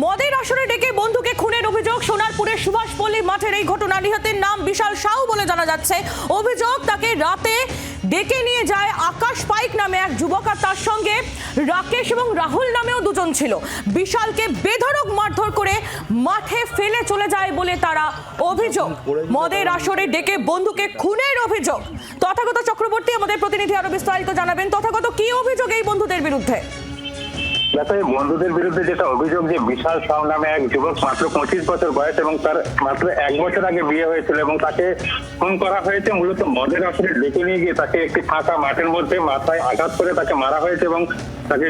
মদের আসরে ডেকে বন্ধুকে খুনের অভিযোগ। সোনারপুরের সুভাষপল্লী মাঠের এই ঘটনা। নিহতের নাম বিশাল সাউ বলে জানা যাচ্ছে। অভিযোগ, তাকে রাতে ডেকে নিয়ে যায় আকাশ পাইক নামে এক যুবক, আর তার সঙ্গে রাকেশ এবং রাহুল নামেও দুজন ছিল। বিশালকে বেধড়ক মারধর করে মাঠে ফেলে চলে যায় বলে তারা অভিযোগ। মদের আসরে ডেকে বন্ধুকে খুনের অভিযোগ। তথাগত চক্রবর্তী আমাদের প্রতিনিধি আরো বিস্তারিত জানাবেন। তথাগত, কি অভিযোগ এই বন্ধুদের বিরুদ্ধে? দেখো, এই বন্ধুদের বিরুদ্ধে যেটা অভিযোগ যে বিশাল সাউ নামে এক যুবক, মাত্র 25 বছর বয়স এবং তার মাত্র 1 বছর আগে বিয়ে হয়েছিল এবং তাকে খুন করা হয়েছে মূলত মদের আসরে ডেকে নিয়ে গিয়ে তাকে একটি ফাঁকা মাঠের মধ্যে মাথায় আঘাত করে তাকে মারা হয়েছে এবং তাকে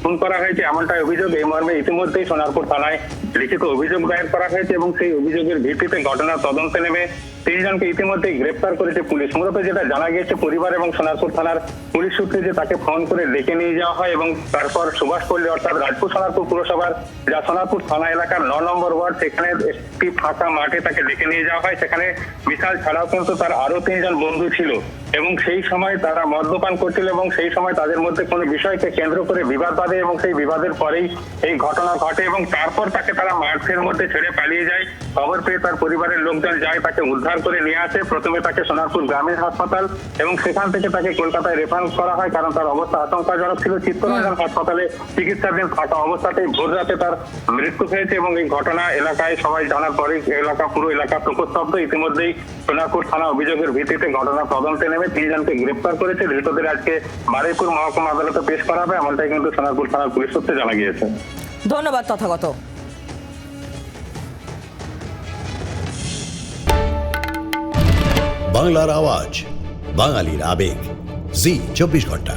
খুন করা হয়েছে, এমনটাই অভিযোগ। এই মর্মে ইতিমধ্যেই সোনারপুর থানায় লিখিত অভিযোগ দায়ের করা হয়েছে এবং সেই অভিযোগের ভিত্তিতে ঘটনার তদন্তে নেমে 3 জনকে ইতিমধ্যেই গ্রেপ্তার করেছে পুলিশ। মূলত যেটা জানা গিয়েছে পরিবার এবং সোনারপুর থানার পুলিশ সূত্রে, যে তাকে ফোন করে ডেকে নিয়ে যাওয়া হয় এবং তারপর সুভাষপল্লী অর্থাৎ রাজপুর সোনারপুর পুরসভার যা সোনারপুর থানা এলাকার 9 নম্বর ওয়ার্ড, সেখানে একটি ফাঁকা মাঠে তাকে ডেকে নিয়ে যাওয়া হয়। সেখানে বিশাল ছাড়াও কিন্তু তার আরো 3 জন বন্ধু ছিল এবং সেই সময় তারা মদ্যপান করছিল এবং সেই সময় তাদের মধ্যে কোনো বিষয়কে কেন্দ্র করে বিবাদ বাঁধে এবং সেই বিবাদের পরেই এই ঘটনা ঘটে এবং তারপর তাকে তারা মাঠের মধ্যে ছেড়ে পালিয়ে যায়। খবর পেয়ে তার পরিবারের লোকজন যায়, তাকে উদ্ধার করে নিয়ে আসে। প্রথমে তাকে সোনারপুর গ্রামীণ হাসপাতাল এবং সেখান থেকে তাকে কলকাতায় রেফার করা হয়, কারণ তার অবস্থা আশঙ্কাজনক ছিল। চিত্তরঞ্জন হাসপাতালে চিকিৎসাধীন থাকা অবস্থাতেই ভোর রাতে তার মৃত্যু হয়েছে এবং এই ঘটনা এলাকায় সবাই জানার পরে পুরো এলাকা প্রকোস্তব্ধ। ইতিমধ্যেই সোনারপুর থানা অভিযোগের ভিত্তিতে ঘটনা তদন্তে নেমে 3 জনকে গ্রেপ্তার করেছে। ধৃতদের আজকে বারুইপুর মহকুমা আদালতে পেশ করা হবে, এমনটাই কিন্তু সোনারপুর থানার পুলিশ সূত্রে জানা গিয়েছে। ধন্যবাদ তথাগত। বাংলার আওয়াজ, বাঙালির আবেগ, জি 24 ঘন্টা।